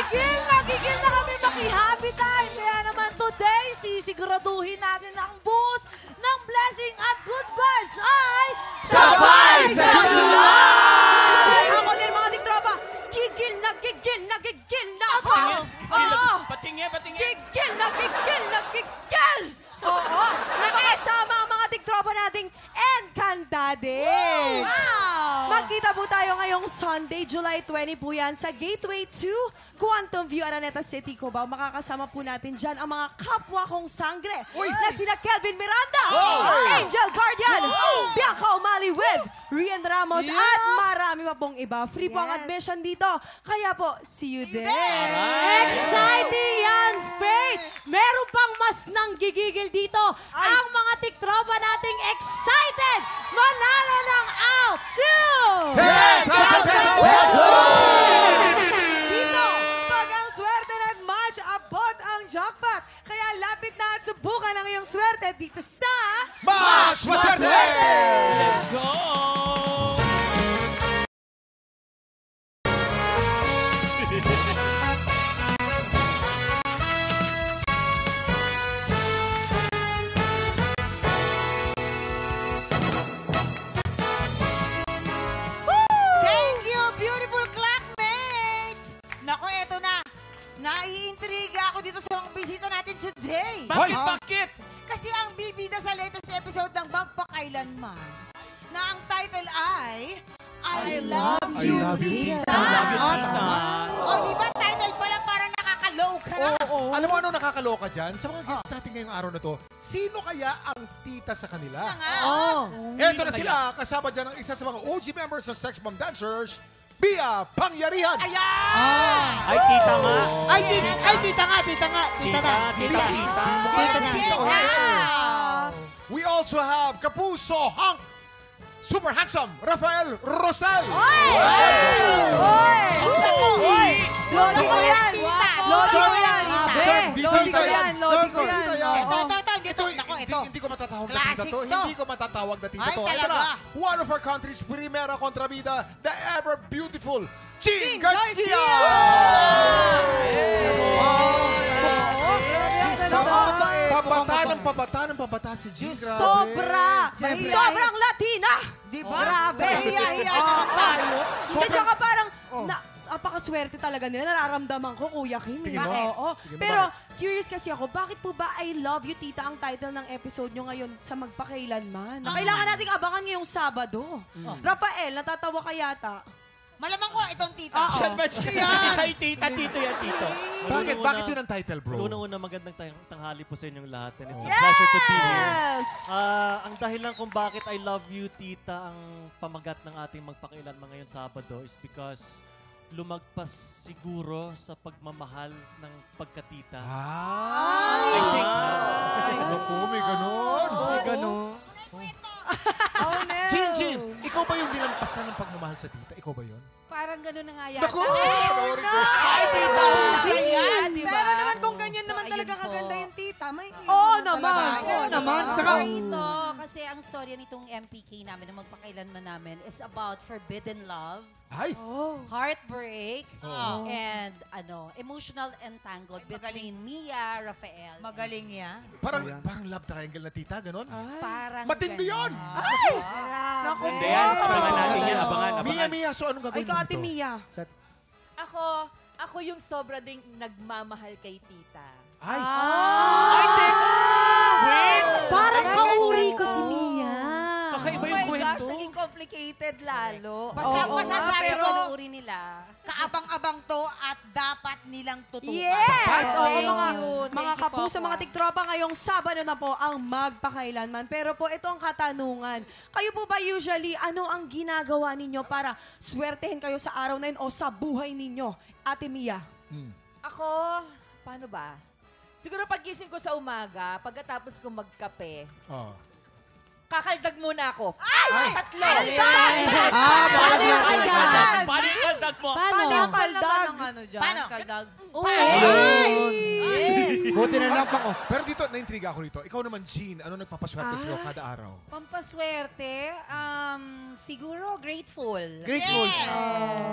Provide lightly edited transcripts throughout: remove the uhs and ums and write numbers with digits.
Gigil na kami maki-happy time. Kaya naman today, sisiguraduhin natin ang boost ng blessing at good vibes ay Sabay sa July! Ako din mga tiktropa, gigil na ako. Patingin. Gigil na gigil. Oo, nakasama ang mga tiktropa nating Encantades. Wow! Magkita po tayo ngayong Sunday, July 20 po yan sa Gateway 2, Quantum View, Araneta City, Cubao. Makakasama po natin dyan ang mga kapwa kong sangre na sina Kelvin Miranda, Angel Guardian, Bianca O'Malley with Rian Ramos at marami pa pong iba. Free po ang admission dito. Kaya po, see you there. Exciting yan, Faith! Meron pang mas nang gigigil dito. Ang mga tiktropa nating excited! Manalo ng out to 10,000 pesos! Dito, pag ang swerte nag-match, abot ang jackpot. Kaya lapit na at subukan ang iyong swerte dito sa Match Maswerte! Let's go! Thank you, beautiful classmates! Nako, eto na. Naiintriga ako dito sa mga bisita natin today. Bakit? Kasi ang bibida sa latest episode ng Magpakailanman na ang title ay I Love You, Tita. O, di ba title pala parang nakakaloka na? Alam mo ano nakakaloka dyan? Sa mga guests natin ngayong araw na to, sino kaya ang tita sa kanila? Eto na sila, kasama dyan ang isa sa mga OG members sa Sex Bomb Dancers, Bia Pangyarihan. Ay, tita nga. Tita na. We also have Kapuso Hunk, super handsome, Rafael Rosal. Lodi ko yan! Lodi ko yan! Hindi ko matatawag na tita Classic to. to. Hindi ko matatawag na tita Ay, to. Ito talaga. na, one of our country's primera kontrabida, the ever beautiful Jean Garcia! Pabata si Jean, grabe. Sobrang Latina! Di ba? Grabe! Hiya-hiya naman tayo. At saka parang, napakaswerte talaga nila. Nararamdaman ko, Kuya Kim. Tingin mo? Oo. Tingin mo, Pero, curious kasi ako, bakit po ba I Love You, Tita, ang title ng episode nyo ngayon sa Magpakailanman? Kailangan nating abangan ngayong Sabado. Rafael, natatawa ka yata. Malamang ko itong tita. Shit, batch ka yan. Siya tita, tito yan, tito. Bakit? Bakit yun ang title, bro? Una-una, magandang tanghali po sa inyong lahat. And it's a pleasure to be here. Yes! Ang dahilan kung bakit I love you, tita, ang pamagat ng ating magpakailanman ngayon Sabado is because lumagpas siguro sa pagmamahal ng pagkatita. I think. Naku, may ganon. Jean, ikaw ba yung dinampasan ng pagmamahal sa tita? Ikaw ba yun? Parang gano'n na nga yata. Naku! Sorry ko. Ay, tita. Ayan, diba? Pero naman kung ganyan So, naman ayun talaga po. kaganda yung tita, may Oo naman. Oo naman. Story ito, kasi ang storya nitong MPK namin, na magpakailanman namin, is about forbidden love, Ay! heartbreak, and emotional entangled between Mia, Rafael. Magaling yan. Parang love triangle na tita, ganon? Parang Matindi yun! Naku, Hindi yan. Abangan natin yan. Abangan. Mia, so anong Ay, gagawin ka, mo Ate dito? Mia. Ako yung sobra ding nagmamahal kay tita. Ay! Wait! Parang kauri ko si Mia. Kakaiba Oh yung my gosh, kwento. naging complicated lalo. Basta ang masasabi pero ko, panuuri nila. kaabang-abang to at dapat nilang tutukan. Yes! Oo, Thank mga, you. mga Thank you, kapuso, Papa. mga tiktropa, ngayong Sabado na po ang Magpakailanman. Pero po, ito ang katanungan. Kayo po ba usually, ano ang ginagawa ninyo para swertehin kayo sa araw na yun o sa buhay ninyo? Ate Mia. Ako, paano ba? Siguro pagising ko sa umaga, pagkatapos ko magkape, Oh. kakaldag muna ako. Ay! Tatlo! Paano yung kaldag? Kaldag mo. Paano? Kaldag. Paano? Kaldag. Buti na lang pang Pero dito, naintriga ako rito. Ikaw naman, Jean, ano nagpapaswerte sa'yo kada araw? Pampaswerte, siguro grateful. Grateful.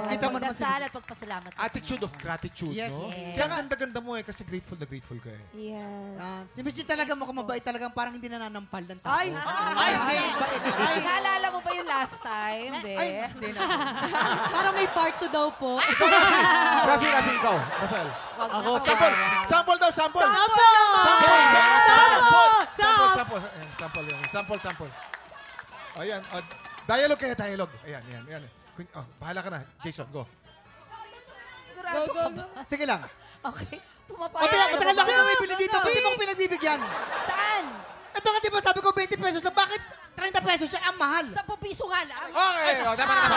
Kita mo naman Pagdasal at pagpasalamat sa Attitude of gratitude, Yes. no? Yes. Kaya ang ganda-ganda mo kasi grateful na grateful ka eh. Yes. Si Miss Jean talaga mukhang mabait, talagang parang hindi nananampal ng tao. Ay, Ay, Naalala mo ba yung last time, be? Ay, hindi na. Para may part 2 daw po. Rafi, ikaw. Rafael. Wag Ako, na. Sample daw, sample. Sample. Ayan, dialogue kayo, dialogue. Ayan. Bahala ka na, Jason, go. Sigurado ka ba? Sige lang. Okay. O, Pumapayag tagal lang ako bumibili dito. Ba't di mo ko pinagbibigyan? Saan? Ito nga, di ba sabi ko 20 pesos lang. Bakit 30 pesos siya? Ang mahal. 10 piso nga lang. Okay, tama na.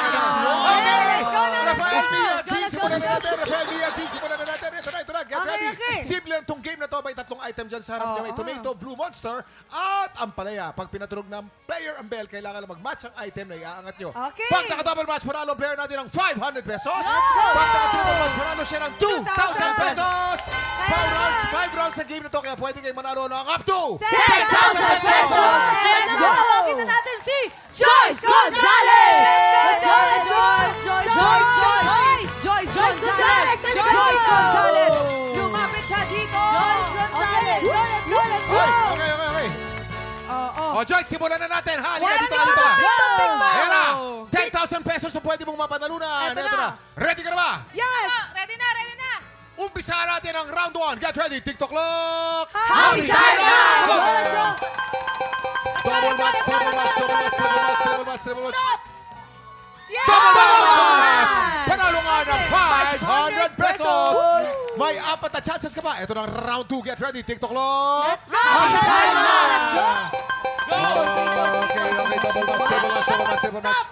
Okay, let's go na. Rafael Mia, Jean, simulan na natin. Rafael Mia, Jean, simulan na natin. Ito na. Get ready. Simple lang itong game na to. May 3 item dyan sa harap niya. May tomato, blue monster, at ampalaya. Pag pinatunog ng player ang bell, kailangan na mag-match ang item na iaangat nyo. Okay. Pag naka-double match, panalo ang player natin ng 500 pesos. Pag naka-triple match, panalo siya ng 2,000 pesos. 5 rounds sa game na to, kaya pwede kayo manalo ng up to 10,000 pesos! Let's go! Kita natin si Joyce Gonzalez! Let's go! Joyce Gonzalez! Lumapit ka dito! Okay, let's go! Okay. O, Joyce, simulan na natin. Halika dito. Ayan na. 10,000 pesos ang pwede mong mapanalunan. Ito na. Ready ka na ba? Yes! Ready na. Umpisa natin ang round 1. Get ready. TikTok clock. Happy time na! Let's go! Double match. Yes! Double match! Panalo nga ng 500 pesos. May 4 na chances ka pa. Ito na ang round 2. Get ready. TikTok clock. Let's go! Happy time na! Let's go! Okay. Double match.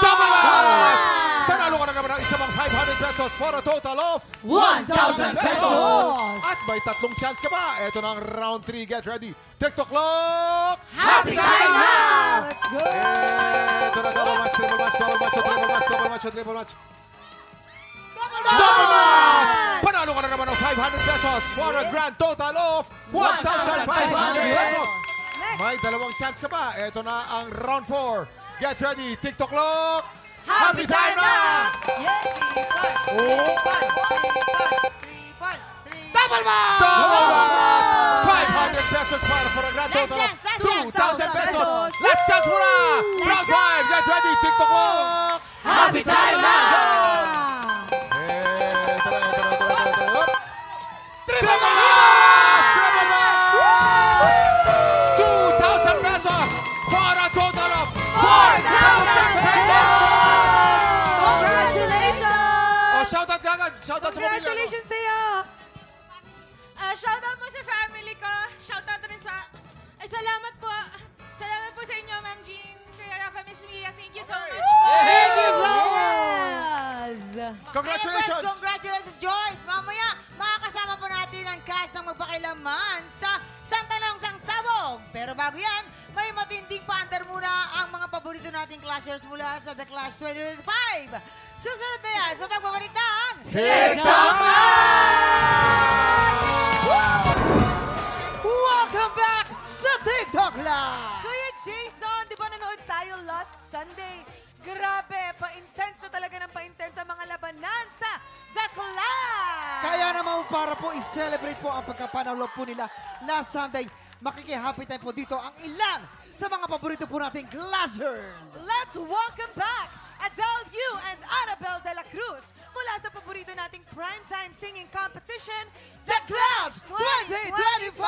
Double match! Panalo ka na naman ng isa pang 500 pesos for a total of 1,000 pesos! At may 3 chance ka pa. Ito na ang round 3. Get ready. TikTok clock! Happy time na! Let's go! Ito na double match. Double match. Panalo ka na naman ng 500 pesos for a grand total of 1,500 pesos! May 2 chance ka pa. Ito na ang round 4. Get ready. TikTok clock! Happy time na! Double match! 500 pesos para for a grand total of 2,000 pesos. Last chance muna! Round 5. Get ready. TikTok clock! Happy time na! Ito na. Triple match! 2,000 pesos for a total of 4,000 pesos! Congratulations! Shoutout ka agad. Shoutout sa pamilya. Congratulations sa'yo! Shoutout po sa family ko. Shoutout rin sa... Ay, salamat po. Salamat po sa inyo, Ma'am Jean. Kuya Rafa, Miss Mia. Thank you so much. Thank you so Yes! Congratulations! Congratulations, Joyce! Mamaya, makakasama po natin ang cast ng magpakilaman sa Santa Longsang Sabog. Pero bago yan, may matinding paandar muna ang mga paborito nating clashers mula sa The Clash 2025. Susunod na yan sa pagbabalik ng TikTok Welcome back sa TikTok Live! Kuya Jason, di ba nanood tayo last Sunday? Grabe, pa-intense na talaga ng pa-intense ang mga labanan sa The Clash! Kaya naman para po i-celebrate po ang pagkapanalo po nila last Sunday, makiki-happy time po dito ang ilan sa mga paborito po nating Clashers! Let's welcome back Adele Yu and Annabelle de la Cruz mula sa paborito nating primetime singing competition, The Clash 2025!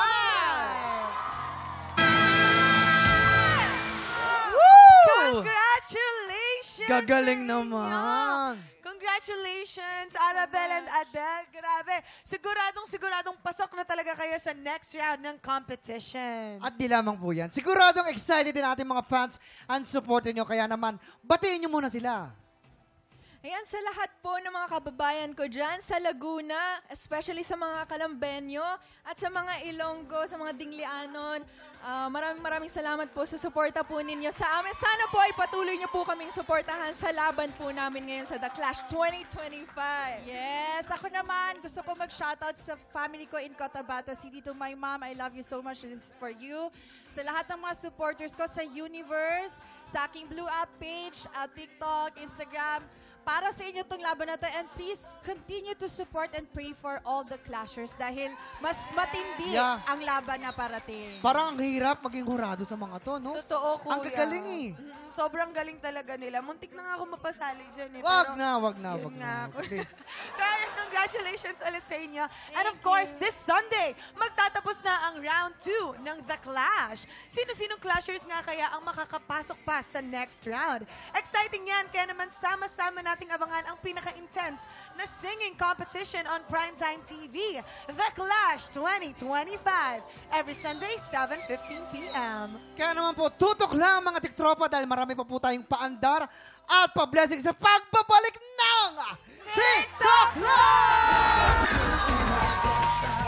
Congratulations! Gagaling naman! Congratulations, Annabelle and Adele. Grabe. Siguradong pasok na talaga kayo sa next round ng competition. At di lamang po yan. Siguradong excited din ating mga fans and supporter nyo. Kaya naman, batiin nyo muna sila. Ayan, sa lahat po ng mga kababayan ko dyan sa Laguna, especially sa mga Kalambenyo at sa mga Ilonggo, sa mga Dinglianon, maraming salamat po sa suporta po ninyo sa amin. Sana po ay patuloy niyo po kaming suportahan sa laban po namin ngayon sa The Clash 2025. Yes, ako naman, gusto ko mag-shoutout sa family ko in Cotabato City. To my mom, I love you so much. This is for you. Sa lahat ng mga supporters ko sa Universe, sa aking Blue Up page, TikTok, Instagram, para sa inyo itong laban na to. And please, continue to support and pray for all the clashers dahil mas matindi ang laban na parating. Parang ang hirap maging hurado sa mga to, no? Totoo, kuya. Ang gagaling eh. Sobrang galing talaga nila. Muntik na nga ako mapasali dyan eh. Wag pero na. Please. Pero congratulations ulit sa inyo. And of course, this Sunday, magtatapos na ang round 2 ng The Clash. Sino-sinong clashers nga kaya ang makakapasok pa sa next round? Exciting yan, kaya naman sama-sama nating abangan ang pinaka-intense na singing competition on Primetime TV. The Clash 2025. Every Sunday, 7:15 p.m. Kaya naman po, tutok lang mga tiktropa dahil marami pa po tayong paandar at pa-blessing sa pagbabalik ng TikTok Live!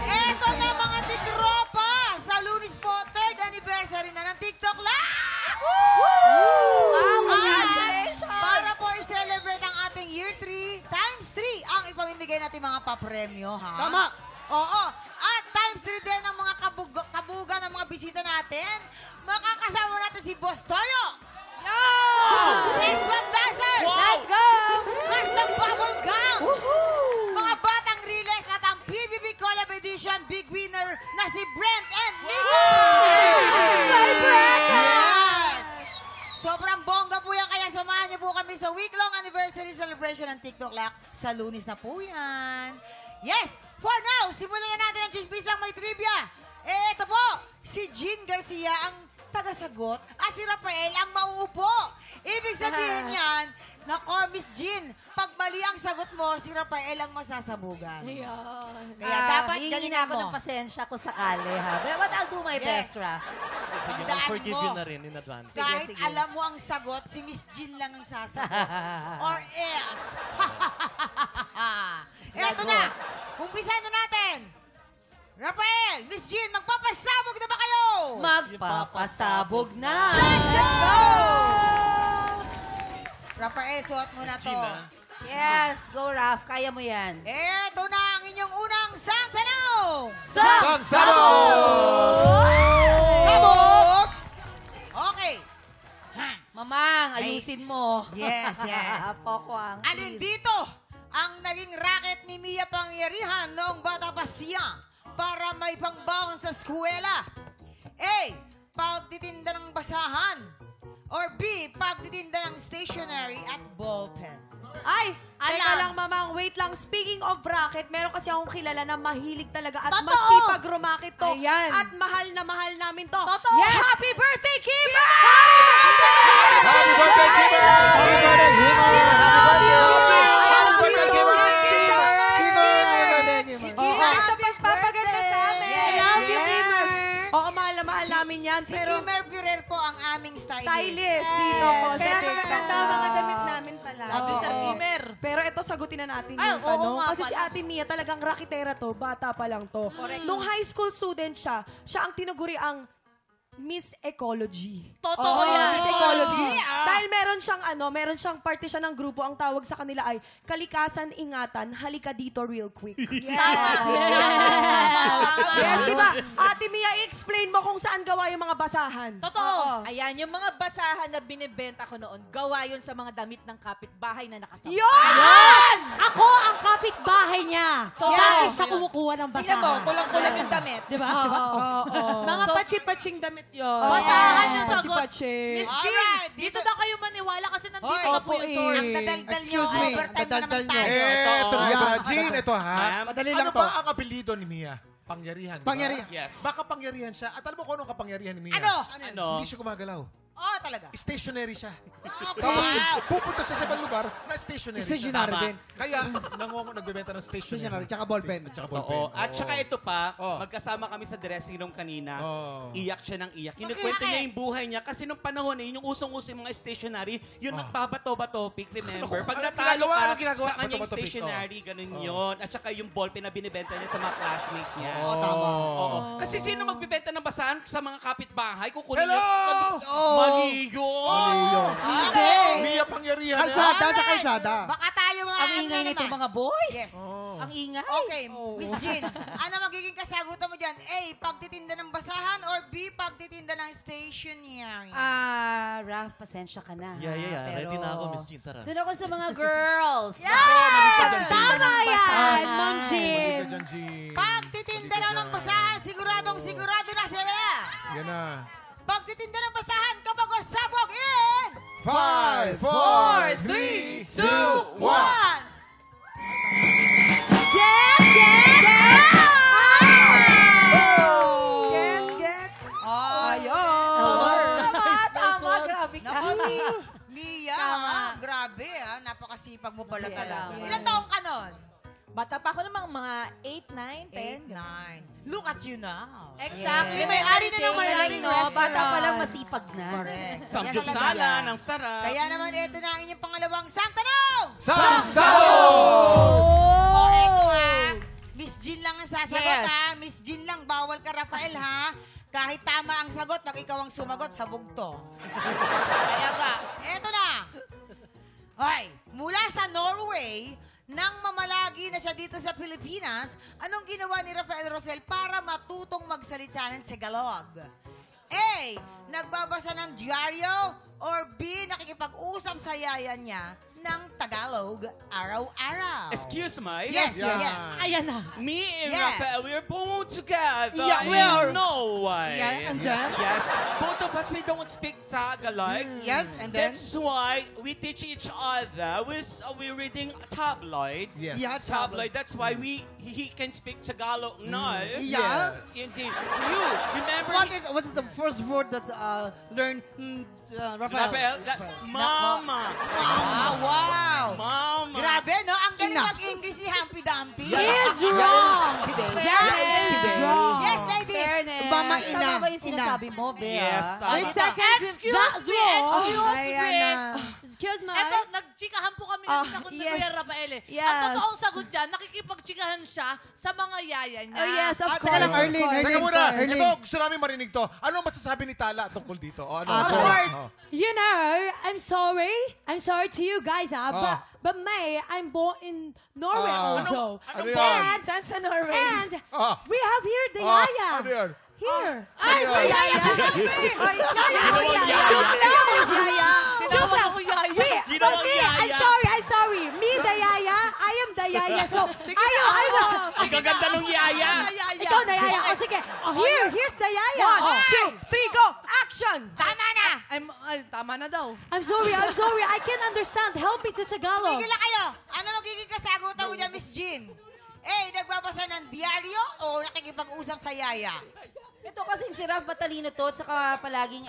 Eto na mga tiktropa! Sa Lunes po, 3rd anniversary na ng TikTok Live! Wow, congratulations! Para po i-celebrate ang ating year 3, times 3 ang ipamimigay natin mga papremyo, ha? Tama! Oo. At times 3 din ang mga kabuga ng mga bisita natin. Makakasama natin si Boss Toyo. Six Dancers! Wow! Let's go! Custom Bubble Gum! Mga Batang Riles at ang PBB Collab Edition big winner na si Brent and Mika! Yes! Sobrang bongga po yan, kaya samahan niyo po kami sa week-long anniversary celebration ng TikTok Live. Sa Lunes na po yan. Yes! For now, simulan na natin ang Chismisang May Trivia. Ito po, si Jean Garcia ang tagasagot at si Rafael ang mauupo. Ibig sabihin yan, nako, Miss Jean, pag mali ang sagot mo, si Rafael ang masasabugan. Kaya dapat hihingi galingan na ako mo. ng pasensya ko sakali, ha? But I'll do my best, Raf. Sige, Tandaan I'll forgive mo. you na rin in advance. Kahit sige. alam mo ang sagot, si Miss Jean lang ang sasagot. Or else. Eto na. Umpisahan na natin. Rafael, Miss Jean, magpapasabog na ba kayo? Magpapasabog na! Let's go! Rafael, suot mo na to. Yes, go, Raf. Kaya mo yan. Eto na ang inyong unang sansanaw! Sabog! Okay. Mamang, ayusin mo. Yes, yes. Pokwang, Alin please. dito ang naging racket ni Mia Pangyarihan noong bata pa siya para may pangbaon sa eskwela? A. Pagtitinda ng basahan. Or B. Pagtitinda ng stationery at ballpen. Ay, teka Alam. lang, mamang. Wait lang. Speaking of racket, meron kasi akong kilala na mahilig talaga at Totoo. masipag rumakit to. Ayan. At mahal na mahal namin to. Totoo. Yes! Happy birthday, Kiba! Happy birthday, Kimber! Happy birthday, Kimber! Happy birthday, Kimber! Yes, sa pagpapaganda sa amin. Yes, Love you, yes. Kimber. Oo, mahal na mahal namin yan. Si Pero Kimmer Pirer po ang aming stylist. stylist dito po sa Kaya TikTok. magaganda ang mga damit namin pala. Oo. Sir Kimmer. Pero ito, sagutin na natin Ay, yung oo tanong. nga Kasi si pala. Ate Mia talagang rakitera to. Bata pa lang to. Nung high school student siya, siya ang tinuguri ang Miss Ecology. Totoo Oo, yan. Miss Ecology. Ah. Dahil meron siyang parte siya ng grupo. Ang tawag sa kanila ay Kalikasan, Ingatan, Halika Dito Real Quick. Yes, di ba? Ate Mia, i-explain mo kung saan gawa yung mga basahan. Totoo. Ayan, yung mga basahan na binibenta ko noon, gawa yun sa mga damit ng kapitbahay na nakasampa. Yun! Ako ang kapitbahay niya. So, sa akin siya kumukuha ng Tingnan mo, basahan. kulang-kulang yung damit. Diba? Mga patsi-patsing damit yun. Basahan yung sagot. Pachi-pachi. Miss Jean, Alright, dito dito- na kayo maniwala kasi nandito Hoy, na po yung source. Ang dadaldal nyo, Excuse me, overtime na dadaldal naman nyo. tayo. Ito na, Yan. Jean, ito ha. Ma'am? Madali lang Ano to. ba ang apelido ni Mia? Pangyarihan. di ba? Pangyarihan. Yes. Baka pangyarihan siya. At alam mo kung anong kapangyarihan ni Mia? Ano? Ano? Hindi siya gumagalaw. Oo, talaga. Stationary siya. Okay. Tapos pupunta sa ibang lugar na stationary siya. Stationary din. Kaya nagbebenta ng stationary. Stationary, tsaka ballpen. Tsaka Oo. ballpen. At saka ito pa, Oh. magkasama kami sa dressing room kanina. Oh. Iyak siya ng iyak. Kinukwento niya yung buhay niya. Kasi nung panahon yung usong-uso yung mga stationary, yung nagbabato-bato-pic, remember? Pag natalo ka sa kanya yung Bato-bato-pic, stationary, ganun yun. At saka yung ballpen na binibenta niya sa mga classmates niya. Oo, tama. Oo. Kasi sino magbibenta ng basahan sa mga kapitbahay? Kukunin Hello! Mali yun! Okay. Mia pangyarihan. Kalsada sa kalsada. Baka tayo mga Ang ingay ano nitong naman. mga boys. Yes. Ang ingay. Okay, Miss Jean, ano magiging kasagutan mo dyan? A, pagtitinda ng basahan or B, pagtitinda ng stationery? Ralph, pasensya ka na. Yeah. Pero Ready na ako, Miss Jean. Tara. doon ako sa mga girls. Tama yan, Ma'am Jean. Magaling ka dyan, G. Pagtitinda na ng basahan, sigurado na sila. Yan na. Pagtitinda ng basahan, kapag sabog in! 5, 4, 3, 2, 1. Get. Tama, grabe ka. Naku, Mia, grabe napakasipag mo pala talaga. Yeah. Ilan taong ka nun? Bata pa ako namang mga 8, 9, 8, 10. 9. Look at you now. Exactly. May ari na ng maraming no? Bata pa lang masipag na. Correct. Samgyupsala ng sarap. Kaya naman, ito na ang inyong pangalawang sang tanong! Sangsado! Oh, eto Miss Jean lang ang sasagot Yes. Miss Jean lang, bawal ka Rafael ha. Kahit tama ang sagot, pag ikaw ang sumagot, sabog to. Kaya ka, eto na. Hoy, mula sa Norway, nang mamalagi na siya dito sa Pilipinas, anong ginawa ni Rafael Rosel para matutong magsalita ng Tagalog? A. Nagbabasa ng dyaryo or B. Nakikipag-usap sa yaya niya ng Tagalog araw-araw. Excuse me? Yes. Ayan na. Me and Yes. Rafael, we are born together Yeah, we are. in Norway. Yeah, and then? Yes. Both of us, we don't speak Tagalog. Yes, and then? That's why we teach each other. We're reading tabloid. Yes. Yeah, Tabloid. That's why he can speak Tagalog now. Yes. Indeed. You remember? What is the first word that learned Rafael? Rafael, Mama. Wow! Mama. Grabe, no? Ang galing Ina. mag-English ni Humpy Dumpy. He is wrong. That is wrong. Yes, ladies. Fairness. Mama, Tama ina. ba yung sinasabi mo, Bea? Yes, tama. Wait, second. That's wrong. Ayan na. Excuse me. Eto, nagchikahan po kami ng ni yes. Kuya Rafael eh. Yes. Ang totoong sagot dyan, nakikipagchikahan siya sa mga yaya niya. Oh, yes, of Teka course. lang, Arlene. Teka muna, Arlene. ito, gusto namin marinig to. Ano masasabi ni Tala tungkol dito? O, ano? Of Go. course. Oh. You know, I'm sorry. I'm sorry to you guys, Ah. but May, I'm born in Norway Ah. also. Ano yan? Saan sa Norway? And Ah. we have here the Ah, yaya. ano yan? Here. Ay, Yaya! Ginawang yaya. Yaya. Tinawag ako yaya. But Ginawang me, yaya. I'm sorry. Me, the yaya. I am the yaya. So, I was... Ang gaganda ng yaya. Ikaw na yaya. O sige. Oh, here's the yaya. 1, 2, 3, go! Action! Tama na! Tama na daw. I'm sorry. I can't understand. Help me to Tagalog. Tigil na kayo. Ano magiging kasagutan mo dyan, Miss Jean? A. Nagbabasa ng dyaryo o nakikipag-usap sa yaya? Ito kasi si Ralph matalino to, at saka palaging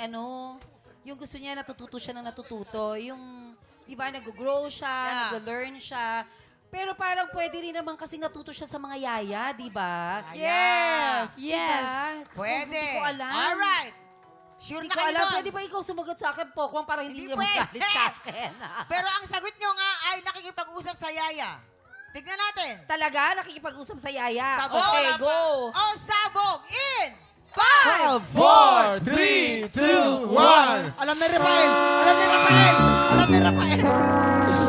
yung gusto niya natututo siya ng natututo. Yung, di ba, nag-grow siya, Yeah. nag-learn siya. Pero parang pwede rin naman kasi natuto siya sa mga yaya, di ba? Yes! Yes. Pwede. Hindi ko alam. Alright. Sure Hindi na ko kayo alam, doon. pwede ba ikaw sumagot sa akin, Pokwang, para hindi Hindi niya magalit pwede. sa akin? Pero ang sagot nyo nga ay nakikipag-usap sa yaya. Tignan natin. Talaga? Nakikipag-usap sa yaya? Sabog. Okay, go! O sabog in 5, 4, 3, 2, 1. Alam ni Rafael. Alam ni Rafael. Alam ni Rafael.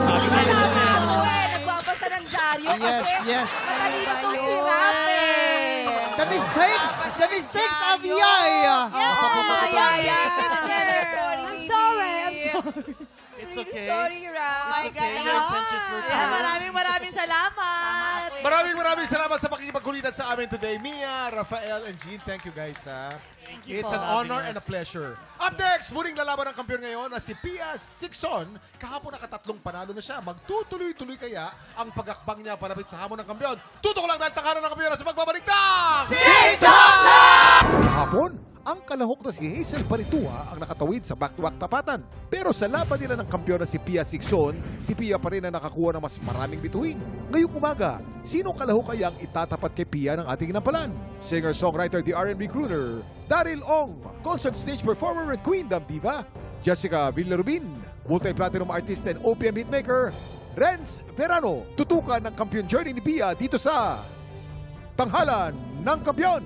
Tama ako nagbabasa ng dyaryo kasi Yes. matalino tong si Ralph eh. The mistakes of Yaya. Yaya. I'm sorry. It's okay. Sorry, Ralph. My God. Your intentions were Kaya pure. maraming salamat. Maraming salamat sa pakikipagkulitan sa amin today. Mia, Rafael, and Jean, thank you guys. It's an honor and a pleasure. Up next, muling lalaban ng kampiyon ngayon na si Pia Sixon. Kahapon nakatatlong panalo na siya. Magtutuloy-tuloy kaya ang pagakbang niya palapit sa hamon ng kampiyon. Tutok lang dahil takaran ng kampiyon na sa magbabalik ng... TikTok! Kahapon, ang kalahok na si Hazel Paritua ang nakatawid sa back-to-back tapatan. Pero sa laban nila ng kampiyon na si Pia Sixon, si Pia pa rin ang nakakuha ng mas maraming bituin. Ngayong umaga, sino kalahok kaya ang itatapat kay Pia ng ating ginampalan? Singer-songwriter, the R&B crooner, Daryl Ong, concert stage performer and Queen Diva, Jessica Villarubin, multi-platinum artist and OPM hitmaker, Renz Verano. Tutukan ng kampiyon journey ni Pia dito sa Tanghalan ng Kampiyon.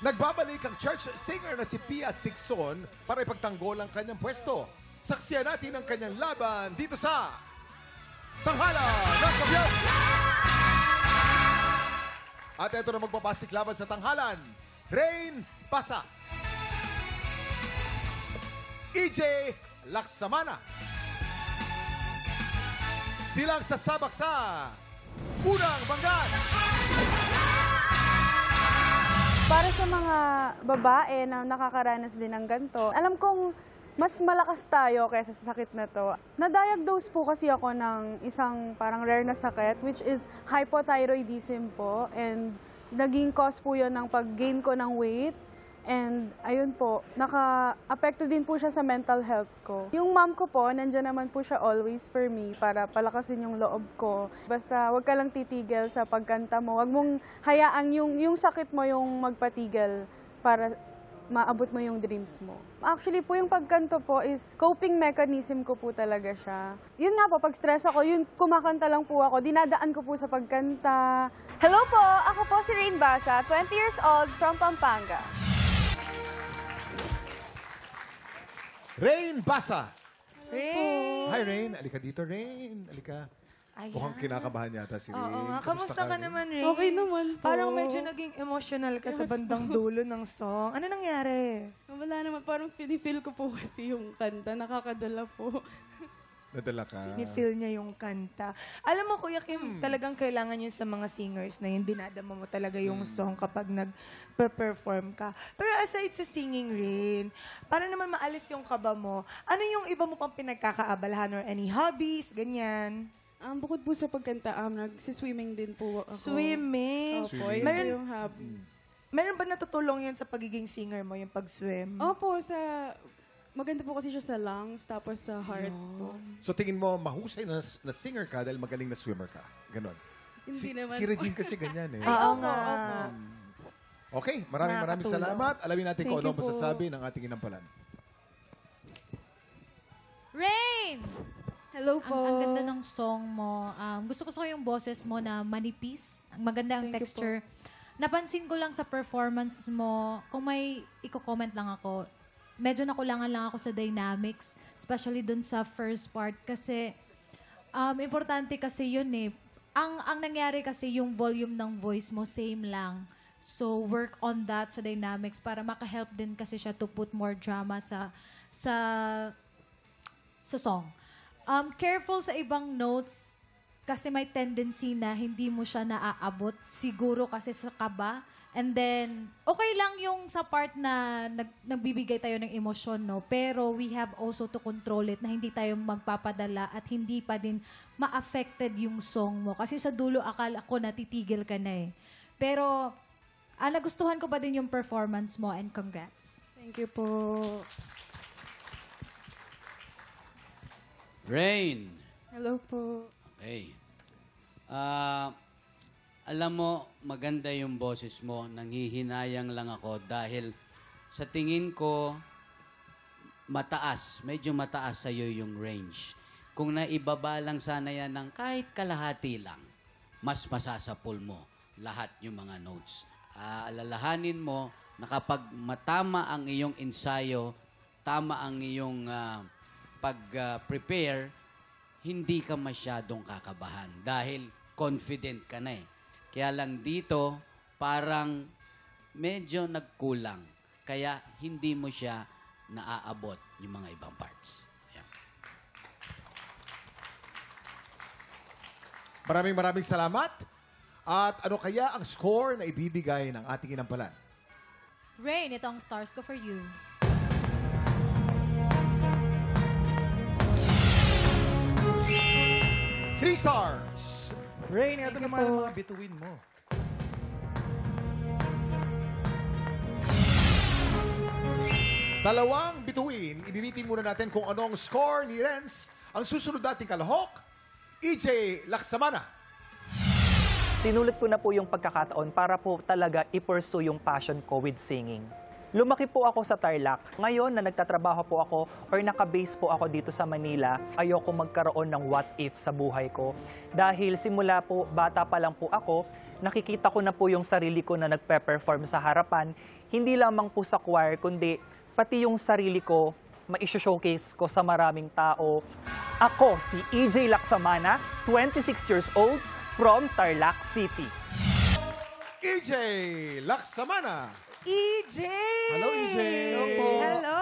Nagbabalik ang church singer na si Pia Sixon para ipagtanggol ang kanyang pwesto. Saksiyan natin ang kanyang laban dito sa Tanghalan ng Kampiyon. At ito na magbabasik laban sa Tanghalan, Rain Basa, EJ Laksamana. Silang sasabak sa unang banggan. Para sa mga babae na nakakaranas din ng ganito, alam kong mas malakas tayo kaysa sa sakit na to. Na-diagnose po kasi ako ng isang parang rare na sakit, which is hypothyroidism po. And naging cause po yun ng pag-gain ko ng weight. And ayun po, naka-apekto din po siya sa mental health ko. Yung mom ko po, nandyan naman po siya always for me para palakasin yung loob ko. Basta wag ka lang titigil sa pagkanta mo. Wag mong hayaang yung sakit mo yung magpatigil para maabot mo yung dreams mo. Actually po, yung pagkanto po is coping mechanism ko po talaga siya. Yun nga po, pag stress ako, yun kumakanta lang po ako. Dinadaan ko po sa pagkanta. Hello po, ako po si Rain Basa, 20 years old from Pampanga. Rain Basa. Rain! Hi, Rain. Alika dito, Rain. Alika. Ayan. Mukhang kinakabahan yata si Rain. Oo nga. Kamusta ka naman, Rain? Okay naman po. Parang medyo naging emotional ka sa bandang dulo ng song. Ano nangyari? Wala naman, parang feel ko po kasi yung kanta. Nakakadala po. Nadala ka. Ni-feel niya yung kanta. Alam mo, Kuya Kim, talagang kailangan yun sa mga singers na yun. Dinadama mo talaga yung song kapag nag-perform ka. Pero aside sa singing, Rain, para naman maalis yung kaba mo, ano yung iba mo pang pinagkakaabalahan or any hobbies, ganyan? Bukod po sa pagkanta, nagsiswimming din po ako. Swimming? Opo, yun Meron- yung hobby. Meron ba natutulong yun sa pagiging singer mo, yung pag-swim? Opo, maganda po kasi siya sa lungs, tapos sa heart po. So tingin mo, mahusay na singer ka dahil magaling na swimmer ka. Ganon. Hindi naman Si Regine kasi ganyan eh. Oo nga. Okay, maraming Nakakatulong. salamat. Alamin natin kung Thank ano you po. masasabi ng ating inampalan. Rain! Hello po. Ang ganda ng song mo. Gusto ko yung boses mo na manipis. Ang maganda ang Thank you texture. Napansin ko lang sa performance mo, kung may i-comment lang ako, medyo nakulangan lang ako sa dynamics, especially dun sa first part kasi importante kasi yun eh. Ang nangyari kasi yung volume ng voice mo same lang. So work on that sa dynamics para maka-help din kasi siya to put more drama sa song. Careful sa ibang notes kasi may tendency na hindi mo siya naaabot siguro kasi sa kaba. And then, okay lang yung sa part na nagbibigay tayo ng emosyon, no? Pero we have also to control it na hindi tayo magpapadala at hindi pa din ma-affected yung song mo. Kasi sa dulo, akala ko natitigil ka na eh. Pero, nagustuhan ko pa din yung performance mo and congrats. Thank you po. Rain. Hello po. Okay. Alam mo, maganda yung boses mo. Nanghihinayang lang ako dahil sa tingin ko, medyo mataas sa'yo yung range. Kung naibaba lang sana yan ng kahit kalahati lang, mas masasapul mo lahat yung mga notes. Alalahanin mo na kapag matama ang iyong ensayo, tama ang iyong pag-prepare, hindi ka masyadong kakabahan dahil confident ka na eh. Kaya lang dito, parang medyo nagkulang. Kaya hindi mo siya naaabot yung mga ibang parts. Ayan. Maraming salamat. At ano kaya ang score na ibibigay ng ating inampalan? Rain, ito ang stars ko for you. 3 stars. Rain, ito naman ang mga bituin mo. Dalawang bituin, ibibitin muna natin kung anong score ni Renz. Ang susunod nating kalahok, EJ Laksamana. Sinulit ko na po yung pagkakataon para po talaga i-pursue yung passion ko with singing. Lumaki po ako sa Tarlac. Ngayon na nagtatrabaho po ako or naka-base po ako dito sa Manila, ayoko magkaroon ng what if sa buhay ko. Dahil simula po, bata pa lang po ako, nakikita ko na po yung sarili ko na nagpe-perform sa harapan. Hindi lamang po sa choir, kundi pati yung sarili ko, ma-showcase ko sa maraming tao. Ako, si EJ Laksamana, 26 years old, from Tarlac City. EJ Laksamana. EJ! Hello, EJ! Hello!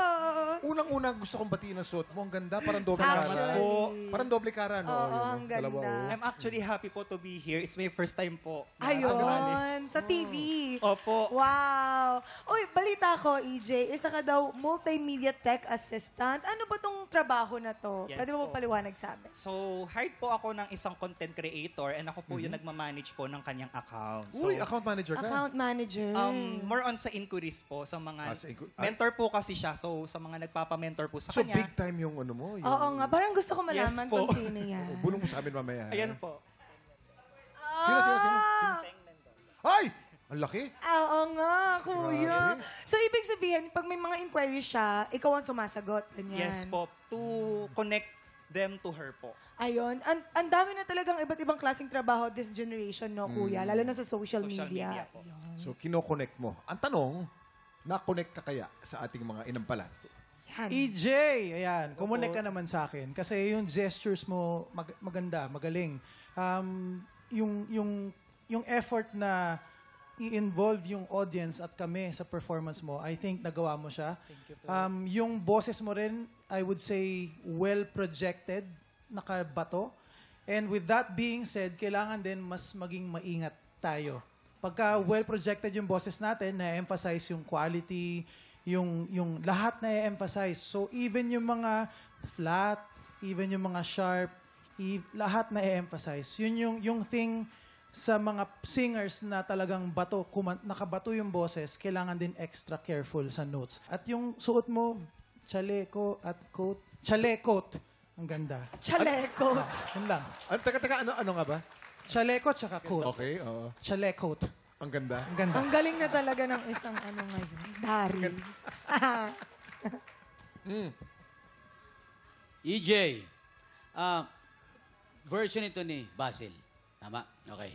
Unang-unang gusto kong batiin ang suot mo. Ang ganda, parang doble Salamat kara. po. Parang doble kara, no? Oo, Yun, ang ganda. dalawa, oh. I'm actually happy po to be here. It's my first time po. Ayun, sa TV. Opo. Wow! Uy, balita ko, EJ, isa ka daw multimedia tech assistant. Ano ba tong trabaho na to? Yes Pwede mo po. paliwanag sa amin? So, hired po ako ng isang content creator and ako po yung nagmamanage po ng kanyang account. So, Uy, account manager ka? Account manager. more on sa inquiries po, sa mga Ah, mentor po kasi siya. So, sa mga nagpapa-mentor po sa So, kanya. big time yung ano mo. Yung... Oo nga, parang gusto ko malaman Yes po. kung sino yan. Bulong mo sa amin mamaya. ha? Ayan po. Sino? Ay! Ang laki. Oo nga, kuya. Grabe. So, ibig sabihin, pag may mga inquiries siya, ikaw ang sumasagot. Ganyan. Yes po. To connect them to her po. Ayun. Ang dami na talagang iba't ibang klaseng trabaho this generation, no, kuya? Lalo na sa social media. po. So, kino-connect mo. Ang tanong, na-connect ka kaya sa ating mga inampalan? EJ, ayan, kumunik ka naman sa akin. Kasi yung gestures mo, maganda, magaling. Yung effort na i-involve yung audience at kami sa performance mo, I think nagawa mo siya. Yung boses mo rin, I would say, well-projected, nakabato. And with that being said, kailangan din mas maging maingat tayo. Pagka well-projected yung boses natin, na-emphasize yung quality, yung lahat na-emphasize. So even yung mga flat, even yung mga sharp, lahat na-emphasize. Yun yung thing sa mga singers na talagang nakabato yung boses, kailangan din extra careful sa notes. At yung suot mo, chaleco at coat. Chalekot. Ang ganda. Chalekot. Yun lang. Teka, ano nga ba? Chalekot tsaka coat. Okay, oo. Chalekot. Ang ganda. Ang ganda. Ang galing na talaga ng isang ano ngayon. Dari. EJ, version ito ni Basil. Tama? Okay.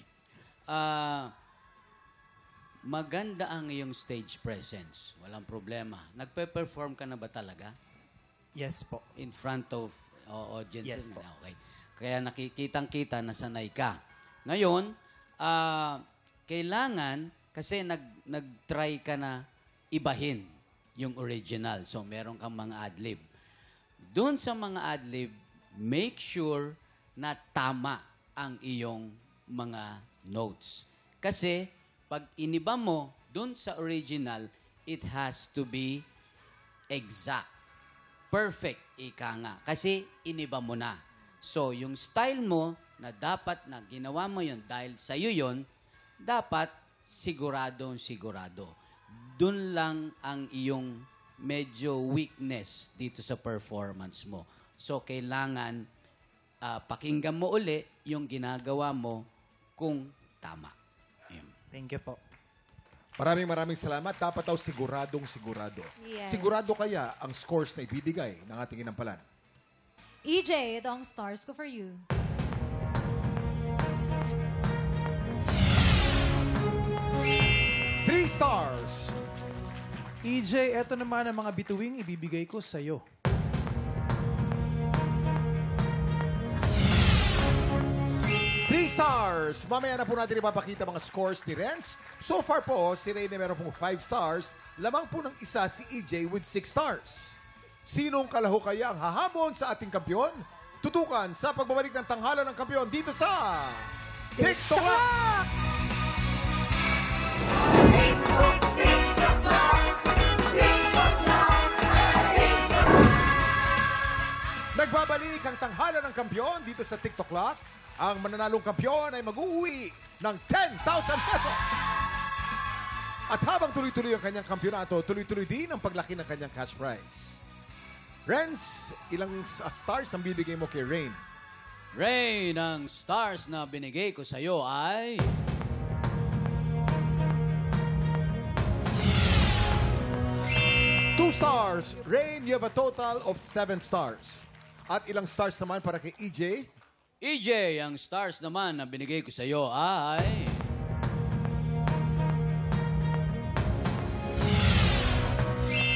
Maganda ang iyong stage presence. Walang problema. Nagpe-perform ka na ba talaga? Yes po. In front of audiences? Yes po. Okay. Kaya nakikitang-kita na sanay ka. Ngayon, kailangan, kasi nag-try ka na ibahin yung original. So, meron kang mga adlib. Doon sa mga adlib, make sure na tama ang iyong mga notes. Kasi, pag iniba mo doon sa original, it has to be exact. Perfect, ika nga. Kasi, iniba mo na. So, yung style mo, na dapat na ginawa mo yun dahil sa'yo yun, dapat siguradong sigurado. Doon lang ang iyong medyo weakness dito sa performance mo. So, kailangan pakinggan mo uli yung ginagawa mo kung tama. Ayun. Thank you po. Maraming salamat. Dapat daw siguradong sigurado. Yes. Sigurado kaya ang scores na ibibigay ng ating inampalan? EJ, ito ang stars ko for you. Three stars. EJ, eto naman ang mga bituing ibibigay ko sa'yo. Three stars. Mamaya na po natin ipapakita mga scores ni Renz. So far po, si Reyne meron pong 5 stars. Lamang po ng isa si EJ with 6 stars. Sinong kalaho kaya ang hahamon sa ating kampiyon? Tutukan sa pagbabalik ng tanghalan ng kampiyon dito sa TikTok! Nagbabalik ikang tanghala ng kampiyon dito sa TikTok Clock. Ang mananalong kampiyon ay mag-uuwi ng 10,000 pesos. At habang tuloy-tuloy ang kanyang kampyonato, tuloy-tuloy din ang paglaki ng kanyang cash prize. Renz, ilang stars ang bibigay mo kay Rain? Rain, ang stars na binigay ko sa'yo ay... 2 stars. Rain, you have a total of 7 stars. At ilang stars naman para kay EJ? EJ, ang stars naman na binigay ko sa'yo ay...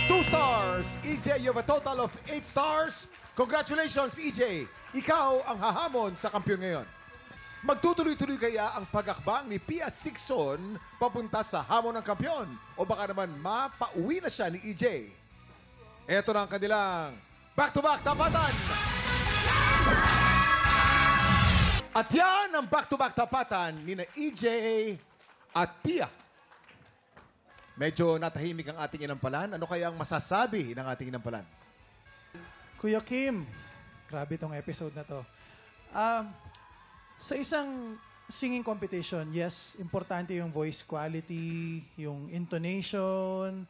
2 stars. EJ, you have a total of 8 stars. Congratulations, EJ. Ikaw ang hahamon sa kampiyon ngayon. Magtutuloy-tuloy kaya ang pag-akbang ni Pia Sixon papunta sa hamon ng kampiyon? O baka naman mapauwi na siya ni EJ? Ito na ang kanilang back-to-back tapatan. At yan ang back-to-back tapatan ni na EJ at Pia. Medyo natahimik ang ating inampalan. Ano kaya ang masasabi ng ating inampalan? Kuya Kim, grabe tong episode na to. Sa isang singing competition, yes, importante yung voice quality, yung intonation,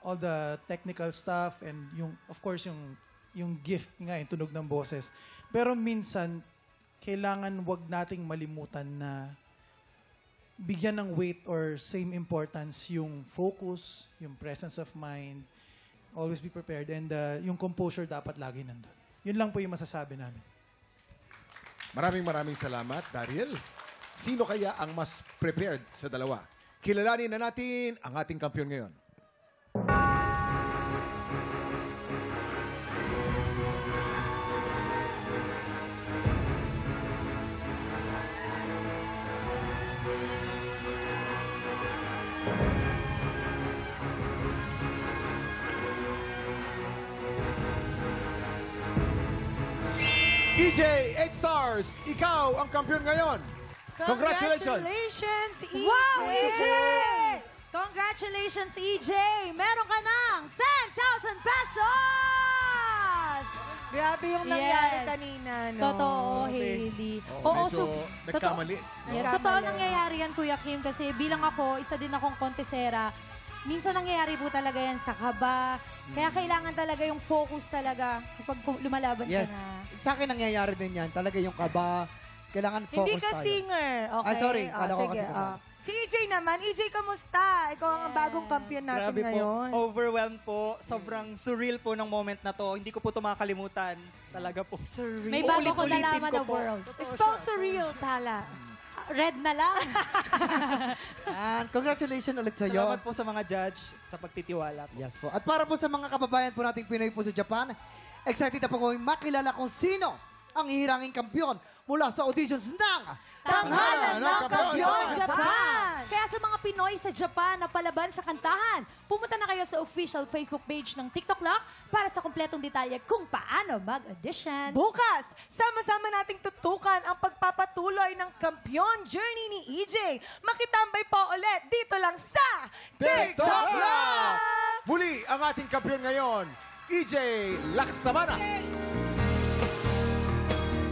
all the technical stuff, and yung, of course, yung gift nga, yung tunog ng boses. Pero minsan, kailangan wag nating malimutan na bigyan ng weight or same importance yung focus, yung presence of mind, always be prepared, and yung composure dapat lagi nandun. Yun lang po yung masasabi namin. Maraming salamat, Daryl. Sino kaya ang mas prepared sa dalawa? Kilalanin na natin ang ating kampiyon ngayon. EJ, 8 stars. Ikaw ang kampiyon ngayon. Congratulations. Congratulations, EJ! Wow, EJ! Congratulations, EJ! Meron ka ng 10,000 pesos! Grabe yung nangyari kanina, no? Totoo, Hailey. Medyo nagkamali. Yes, totoo nangyayari yan, Kuya Kim, kasi bilang ako, isa din akong kontesera. Minsan nangyayari po talaga yan sa kaba. Kaya kailangan talaga yung focus talaga kapag lumalaban Yes. ka na. Sa akin nangyayari din yan. Talaga yung kaba. Kailangan focus Hindi ka tayo. singer. Okay. Sorry. Ah, Kala ko sige, kasi kasama. Si EJ naman. EJ, kamusta? Ikaw ang bagong kampiyon natin Grabe ngayon. po. Overwhelmed po. Sobrang surreal po ng moment na to. Hindi ko po ito makakalimutan. Talaga po. Surreal. May bago ko Uulit-ulitin nalaman ko na po. world. Spell surreal, Tala. Red na lang. And congratulations ulit sa iyo. Salamat po sa mga judge sa pagtitiwala po. Yes po. At para po sa mga kababayan po nating Pinoy po sa Japan, excited na po kami makilala kung sino ang ihiranging kampiyon mula sa auditions ng Tanghalan ng Kampiyon Japan! Japan! Kaya sa mga Pinoy sa Japan na palaban sa kantahan, pumunta na kayo sa official Facebook page ng TikTok Clock para sa kumpletong detalye kung paano mag-audition. Bukas, sama-sama nating tutukan ang pagpapatuloy ng kampiyon journey ni EJ. Makitambay po ulit dito lang sa TikTok Clock! Muli ang ating kampiyon ngayon, EJ Laksamana.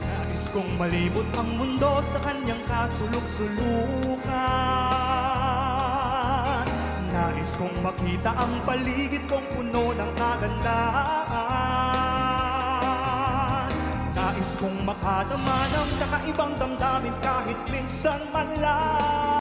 Nais kong malibot ang mundo sa kanyang kasuluk-sulukan. Nais kong makita ang paligid kong puno ng kagandahan. Nais kong makadama ng kakaibang damdamin kahit minsan man lang.